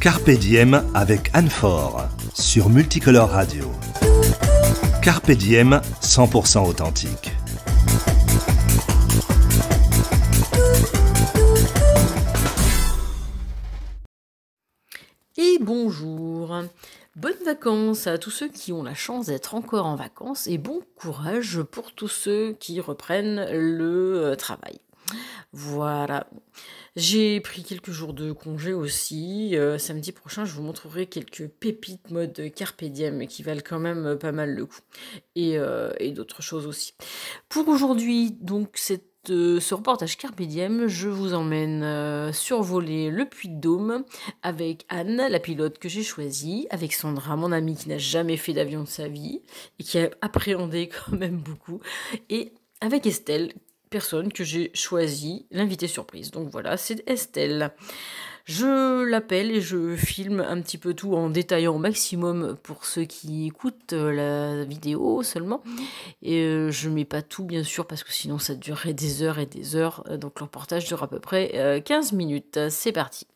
Carpe Diem avec Anne Faure sur Multicolore Radio. Carpe Diem, 100% authentique. Et bonjour, bonnes vacances à tous ceux qui ont la chance d'être encore en vacances et bon courage pour tous ceux qui reprennent le travail. Voilà, j'ai pris quelques jours de congé aussi. Samedi prochain, je vous montrerai quelques pépites mode Carpe Diem qui valent quand même pas mal le coup. Et d'autres choses aussi. Pour aujourd'hui, donc, ce reportage Carpe Diem, je vous emmène survoler le Puy-de-Dôme avec Anne, la pilote que j'ai choisie, avec Sandra, mon amie qui n'a jamais fait d'avion de sa vie et qui a appréhendé quand même beaucoup, et avec Estelle, personne que j'ai choisi, l'invité surprise. Donc voilà, c'est Estelle. Je l'appelle et je filme un petit peu tout en détaillant au maximum pour ceux qui écoutent la vidéo seulement. Et je mets pas tout bien sûr parce que sinon ça durerait des heures et des heures. Donc le reportage dure à peu près 15 minutes. C'est parti.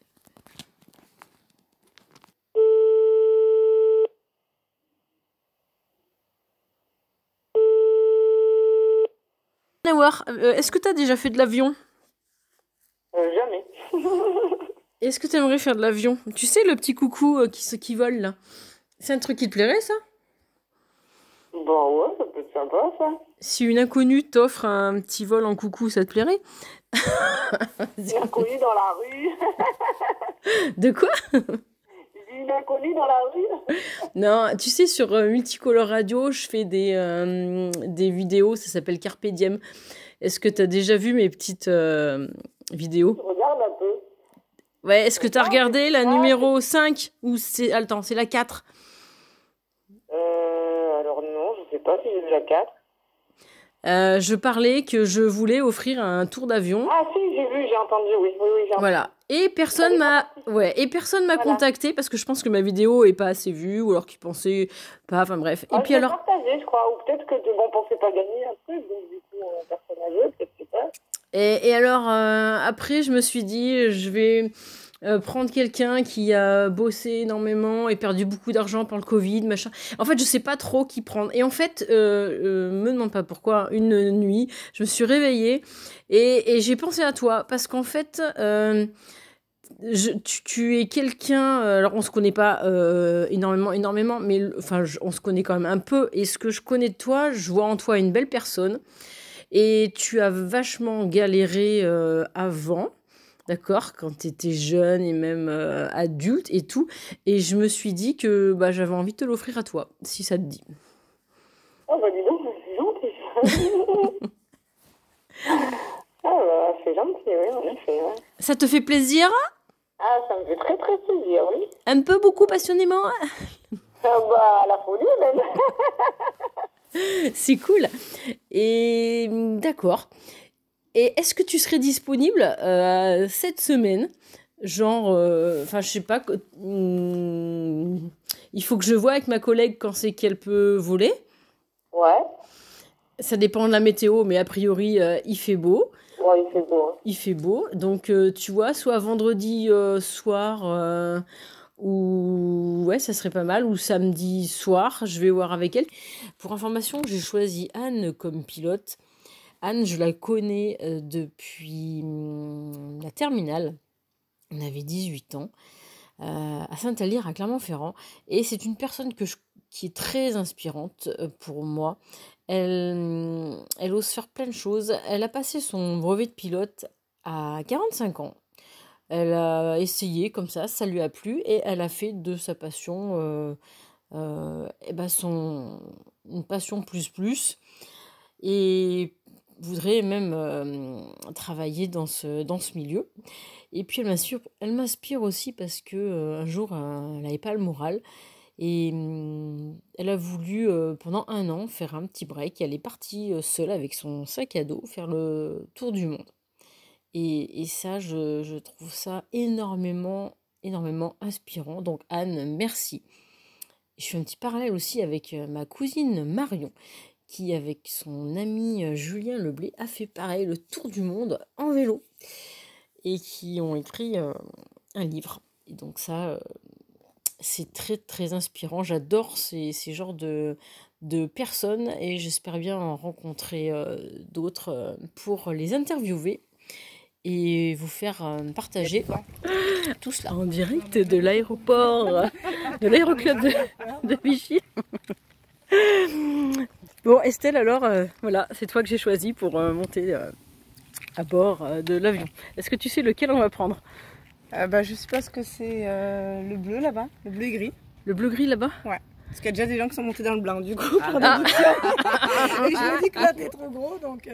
Est-ce que tu as déjà fait de l'avion ? Jamais. Est-ce que tu aimerais faire de l'avion ? Tu sais, le petit coucou qui vole là. C'est un truc qui te plairait, ça ? Bon, ouais, ça peut être sympa, ça. Si une inconnue t'offre un petit vol en coucou, ça te plairait ? Une inconnue dans la rue. De quoi ? Une inconnue dans la rue. Non, tu sais, sur Multicolore Radio, je fais des vidéos, ça s'appelle Carpe Diem. Est-ce que tu as déjà vu mes petites vidéos ? Je regarde un peu. Ouais, est-ce que tu as regardé la numéro 5 ou c'est... Attends, c'est la 4 ? Alors non, je sais pas si j'ai déjà 4. Je parlais que je voulais offrir un tour d'avion. Ah si, j'ai vu, j'ai entendu, oui, j'ai entendu. Voilà. Et personne m'a contacté parce que je pense que ma vidéo est pas assez vue ou alors qu'ils pensaient pas, enfin bref. Et puis alors partagé, je crois, ou peut-être que bon, pensait pas gagner un truc, donc du coup personne n'a joué, peut-être que c'est pas. Et alors après je me suis dit je vais prendre quelqu'un qui a bossé énormément et perdu beaucoup d'argent par le Covid, machin. En fait, je sais pas trop qui prendre. Et en fait, me demande pas pourquoi, une nuit, je me suis réveillée et j'ai pensé à toi parce qu'en fait, tu es quelqu'un. Alors, on se connaît pas énormément, mais enfin, on se connaît quand même un peu. Et ce que je connais de toi, je vois en toi une belle personne. Et tu as vachement galéré avant. D'accord, quand tu étais jeune et même adulte et tout. Et je me suis dit que j'avais envie de te l'offrir à toi, si ça te dit. Oh bah dis donc, c'est gentil. Ah c'est gentil, oui, en effet. Ouais. Ça te fait plaisir ? Ah, ça me fait très très plaisir, oui. Un peu, beaucoup, passionnément ? Ah bah, la folie même. C'est cool. Et d'accord. Et est-ce que tu serais disponible cette semaine ? Genre, enfin, je sais pas. Il faut que je vois avec ma collègue quand c'est qu'elle peut voler. Ouais. Ça dépend de la météo, mais a priori, il fait beau. Ouais, il fait beau. Hein. Il fait beau. Donc, tu vois, soit vendredi soir, ou ouais, ça serait pas mal, ou samedi soir, je vais voir avec elle. Pour information, j'ai choisi Anne comme pilote. Anne, je la connais depuis la terminale. On avait 18 ans, à Saint-Alyre, à Clermont-Ferrand. Et c'est une personne qui est très inspirante pour moi. Elle ose faire plein de choses. Elle a passé son brevet de pilote à 45 ans. Elle a essayé comme ça lui a plu. Et elle a fait de sa passion une passion plus. Et voudrait même travailler dans ce milieu. Et puis elle m'inspire aussi parce que un jour elle n'avait pas le moral et elle a voulu pendant 1 an faire un petit break. Elle est partie seule avec son sac à dos faire le tour du monde. Et ça, je trouve ça énormément inspirant. Donc Anne, merci. Je fais un petit parallèle aussi avec ma cousine Marion, qui, avec son ami Julien Leblé, a fait pareil, le tour du monde en vélo, et qui ont écrit un livre. Et donc ça, c'est très très inspirant. J'adore ces genres de personnes et j'espère bien en rencontrer d'autres pour les interviewer et vous faire partager tout cela en direct de l'aéroport, de l'aéroclub de Vichy. Bon, Estelle, alors, voilà, c'est toi que j'ai choisi pour monter à bord de l'avion. Est-ce que tu sais lequel on va prendre? Je suppose que c'est le bleu là-bas, le bleu et gris. Le bleu-gris là-bas? Ouais. Parce qu'il y a déjà des gens qui sont montés dans le blanc, du coup, pour déduction. Et je me dis que là, t'es trop gros, donc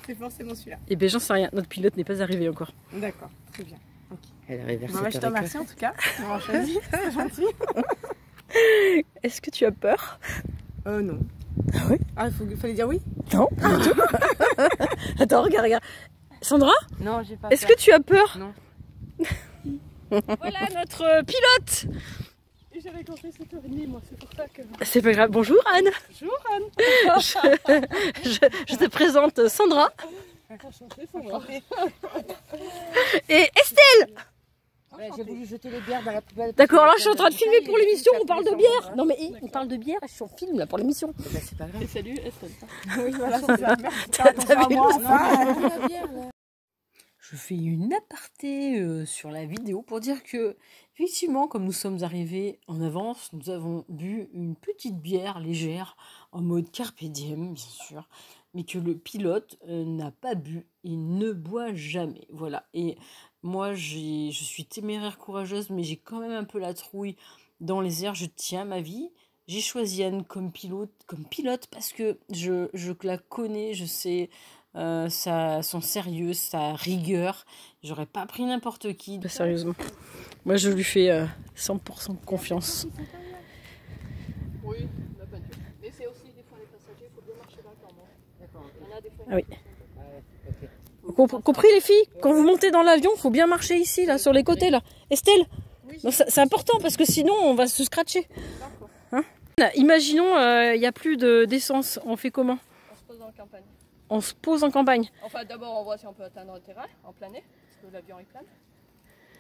c'est forcément celui-là. Eh bien, j'en sais rien. Notre pilote n'est pas arrivé encore. D'accord, très bien. Okay. Elle arrive vers je te remercie en tout cas. On choisi, c'est gentil. Est-ce que tu as peur? Non. Ah oui? Ah, fallait dire oui? Non, pas du tout. Attends, regarde. Sandra? Non, j'ai pas peur. Est-ce que tu as peur? Non. Voilà notre pilote. Et j'avais compris 7h30, moi, c'est pour ça que... C'est pas grave. Bonjour Anne. Bonjour Anne. Je te présente Sandra. Enchantée, Sandra. Et Estelle. Ouais, j'ai voulu jeter les bières dans la poubelle. D'accord, là je suis en train de filmer pour l'émission, on parle de bière. Non mais on parle de bière et je suis en film là pour l'émission. C'est pas grave. Et salut Estelle. Oui, voilà, c'est ça. Merci. T'as vu Moi, Je fais une aparté sur la vidéo pour dire que, effectivement, comme nous sommes arrivés en avance, nous avons bu une petite bière légère en mode carpe diem, bien sûr, mais que le pilote n'a pas bu et ne boit jamais. Voilà. Et moi, je suis téméraire courageuse, mais j'ai quand même un peu la trouille dans les airs. Je tiens ma vie. J'ai choisi Anne comme pilote parce que je la connais, je sais son sérieux, sa rigueur. J'aurais pas pris n'importe qui. Sérieusement. Moi, je lui fais 100% confiance. Oui, la peinture. Mais c'est aussi des fois les passagers, il faut bien marcher dans le temps. D'accord. Il y en a des fois. Ah oui. Compris les filles? Quand vous montez dans l'avion, il faut bien marcher ici, là, sur les côtés, là. Estelle? Oui. C'est important parce que sinon, on va se scratcher. Hein? Imaginons, il n'y a plus d'essence. On fait comment? On se pose en campagne. On se pose en campagne. Enfin, d'abord, on voit si on peut atteindre le terrain en plané, parce que l'avion est plane.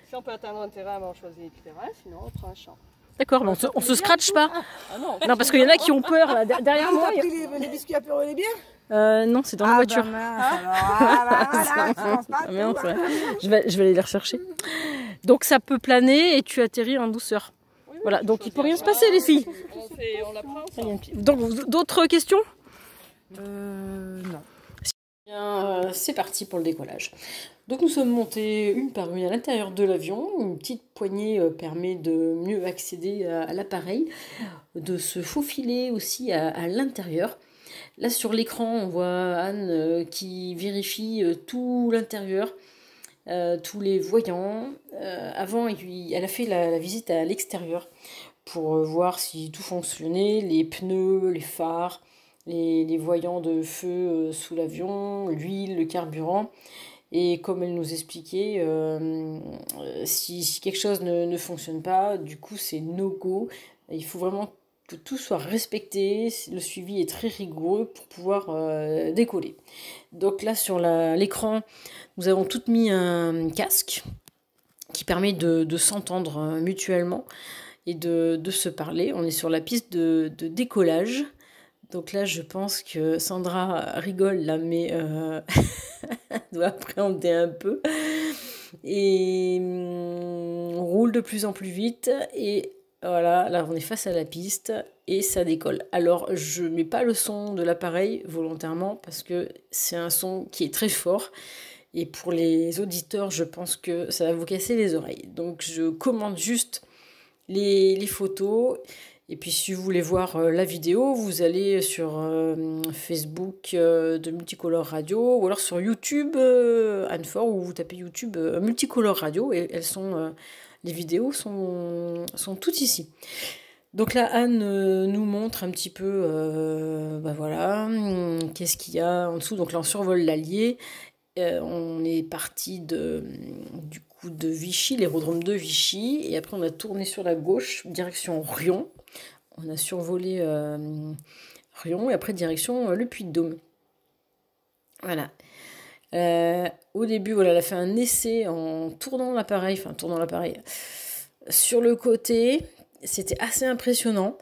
Si on peut atteindre un terrain, on choisit le terrain, sinon on prend un champ. D'accord, mais on se scratche pas. Ah non, Non, parce qu'il y en a qui ont peur, là, derrière moi. T'as pris les biscuits apéro et les bières? Non, c'est dans la voiture. Je vais aller les rechercher. Donc ça peut planer et tu atterris en douceur. oui, Voilà, donc il peut rien se passer les filles. on la prend ensemble. Donc d'autres questions? Non. Bien, c'est parti pour le décollage. Donc nous sommes montés une par une à l'intérieur de l'avion. Une petite poignée permet de mieux accéder à l'appareil, de se faufiler aussi à l'intérieur. Là sur l'écran, on voit Anne qui vérifie tout l'intérieur, tous les voyants. Avant, elle a fait la visite à l'extérieur pour voir si tout fonctionnait, les pneus, les phares, les voyants de feu sous l'avion, l'huile, le carburant. Et comme elle nous expliquait, si quelque chose ne fonctionne pas, du coup c'est no go. Il faut vraiment que tout soit respecté. Le suivi est très rigoureux pour pouvoir décoller. Donc là sur l'écran, nous avons toutes mis un casque qui permet de s'entendre mutuellement et de se parler. On est sur la piste de décollage. Donc là, je pense que Sandra rigole là, mais doit appréhender un peu. Et on roule de plus en plus vite. Et voilà, là, on est face à la piste et ça décolle. Alors, je ne mets pas le son de l'appareil volontairement parce que c'est un son qui est très fort. Et pour les auditeurs, je pense que ça va vous casser les oreilles. Donc, je commande juste les photos. Et puis si vous voulez voir la vidéo, vous allez sur Facebook de Multicolore Radio ou alors sur YouTube Anne-Fort où vous tapez YouTube Multicolore Radio et les vidéos sont toutes ici. Donc là Anne nous montre un petit peu voilà, qu'est-ce qu'il y a en dessous. Donc là on survole l'Allier. On est parti du coup de Vichy, l'aérodrome de Vichy, et après on a tourné sur la gauche, direction Rion. On a survolé Rion et après direction le Puy-de-Dôme. Voilà. Au début, voilà, elle a fait un essai en tournant l'appareil, Sur le côté, c'était assez impressionnant.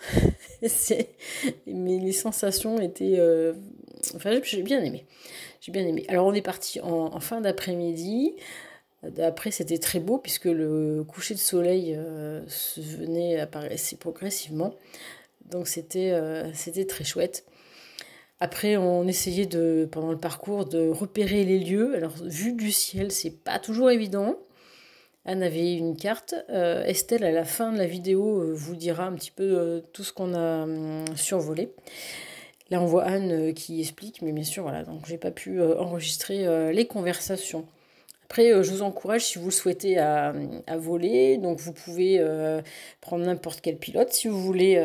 Mais les sensations étaient... Enfin, j'ai bien aimé. J'ai bien aimé. Alors, on est parti en fin d'après-midi. Après, c'était très beau puisque le coucher de soleil apparaissait progressivement. Donc, c'était très chouette. Après, on essayait pendant le parcours de repérer les lieux. Alors, vu du ciel, c'est pas toujours évident. Anne avait une carte. Estelle, à la fin de la vidéo, vous dira un petit peu tout ce qu'on a survolé. Là, on voit Anne qui explique, mais bien sûr, voilà, donc j'ai pas pu enregistrer les conversations. Après, je vous encourage, si vous le souhaitez, à voler. Donc, vous pouvez prendre n'importe quel pilote. Si vous voulez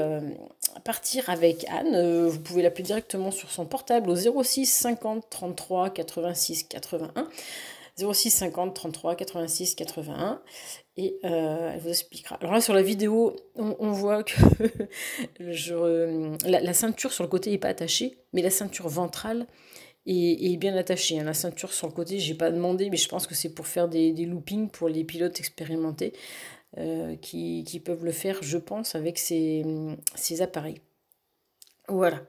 partir avec Anne, vous pouvez l'appeler directement sur son portable au 06 50 33 86 81. 06 50 33 86 81 et elle vous expliquera. Alors là sur la vidéo on voit que la ceinture sur le côté n'est pas attachée, mais la ceinture ventrale est bien attachée. La ceinture sur le côté, j'ai pas demandé, mais je pense que c'est pour faire des loopings pour les pilotes expérimentés qui peuvent le faire, je pense, avec ces appareils. Voilà.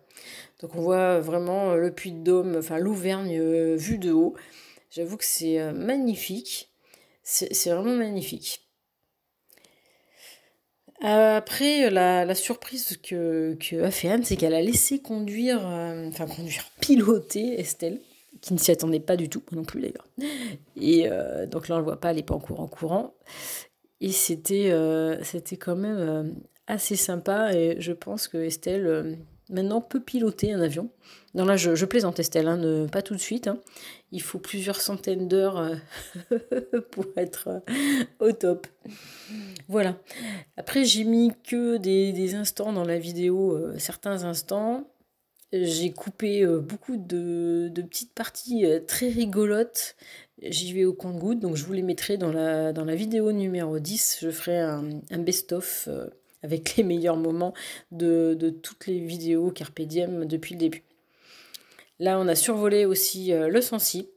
Donc on voit vraiment le Puy-de-Dôme, enfin l'Auvergne vue de haut. J'avoue que c'est magnifique. C'est vraiment magnifique. Après, la surprise que a fait Anne, c'est qu'elle a laissé piloter Estelle, qui ne s'y attendait pas du tout, non plus d'ailleurs. Et donc là, on ne le voit pas, elle n'est pas encore en courant. Et c'était quand même assez sympa. Et je pense que Estelle, maintenant, peut piloter un avion. Non, là, je plaisante, Estelle, pas tout de suite. Il faut plusieurs centaines d'heures pour être au top. Voilà. Après, j'ai mis que des instants dans la vidéo, certains instants. J'ai coupé beaucoup de petites parties très rigolotes. J'y vais au compte-gouttes, donc je vous les mettrai dans la vidéo numéro 10. Je ferai un best-of avec les meilleurs moments de toutes les vidéos Carpe Diem depuis le début. Là, on a survolé aussi le Sancy,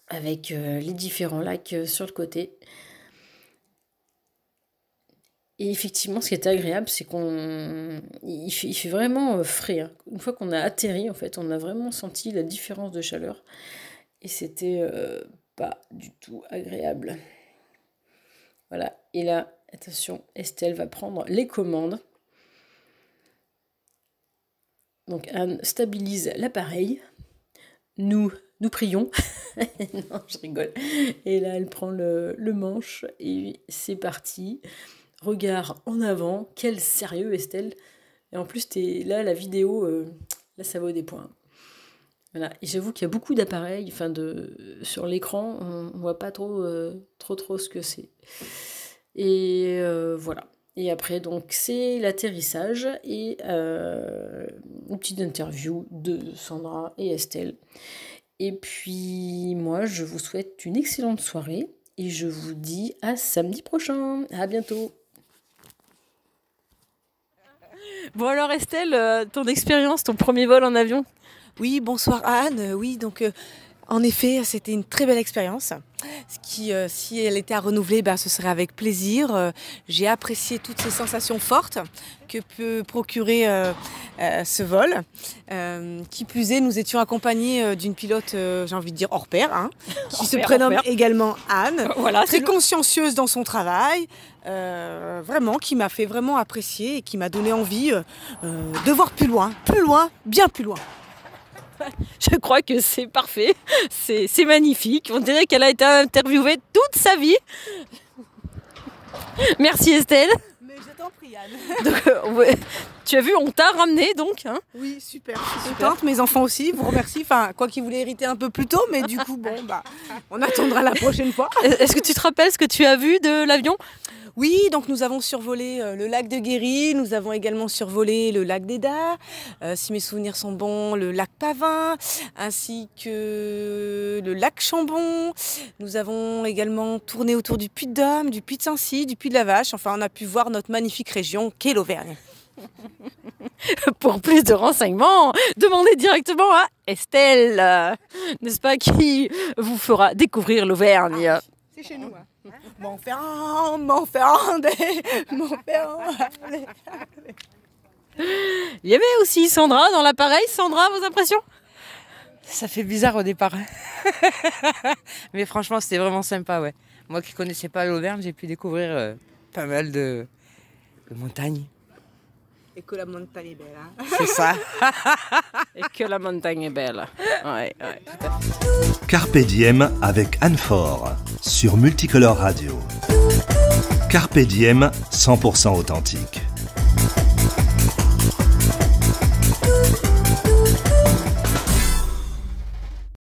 avec les différents lacs sur le côté. Et effectivement, ce qui était agréable, c'est il fait vraiment frais. Une fois qu'on a atterri, en fait, on a vraiment senti la différence de chaleur. Et c'était pas du tout agréable. Voilà. Et là, attention, Estelle va prendre les commandes. Donc Anne stabilise l'appareil. Nous prions. Non, je rigole. Et là, elle prend le manche et c'est parti. Regard en avant. Quel sérieux, Estelle. Et en plus, là, la vidéo, là, ça vaut des points. Voilà. Et j'avoue qu'il y a beaucoup d'appareils. Sur l'écran, on ne voit pas trop ce que c'est. Et voilà. Et après, donc, c'est l'atterrissage et une petite interview de Sandra et Estelle. Et puis, moi, je vous souhaite une excellente soirée et je vous dis à samedi prochain. À bientôt. Bon alors, Estelle, ton expérience, ton premier vol en avion? Oui, bonsoir Anne. Oui, donc en effet, c'était une très belle expérience. Si elle était à renouveler, ce serait avec plaisir. J'ai apprécié toutes ces sensations fortes que peut procurer ce vol. Qui plus est, nous étions accompagnés d'une pilote, j'ai envie de dire hors pair, qui se prénomme également Anne, voilà, très consciencieuse dans son travail, vraiment, qui m'a fait vraiment apprécier et qui m'a donné envie de voir plus loin, bien plus loin. Je crois que c'est parfait, c'est magnifique. On dirait qu'elle a été interviewée toute sa vie. Merci Estelle. Mais je t'en prie Anne. Donc, tu as vu, on t'a ramené donc. Oui, super. Je suis contente, mes enfants aussi, vous remercie. Enfin, quoi qu'ils voulaient hériter un peu plus tôt, mais du coup, on attendra la prochaine fois. Est-ce que tu te rappelles ce que tu as vu de l'avion ? Oui, donc nous avons survolé le lac de Guéry, nous avons également survolé le lac d'Eda, si mes souvenirs sont bons, le lac Pavin, ainsi que le lac Chambon. Nous avons également tourné autour du Puy-de-Dôme, du Puy-de-Sancy, du Puy-de-la-Vache. Enfin, on a pu voir notre magnifique région qu'est l'Auvergne. Pour plus de renseignements, demandez directement à Estelle, n'est-ce pas, qui vous fera découvrir l'Auvergne. C'est chez nous. Montferrand, Montferrand, Montferrand. Il y avait aussi Sandra dans l'appareil. Sandra, vos impressions? Ça fait bizarre au départ. Mais franchement, c'était vraiment sympa, ouais. Moi qui connaissais pas l'Auvergne, j'ai pu découvrir pas mal de montagnes. Et que la montagne est belle, hein. C'est ça. Et que la montagne est belle. Ouais, tout à fait. Carpe Diem avec Anne Faure sur Multicolore Radio. Carpe Diem 100% authentique.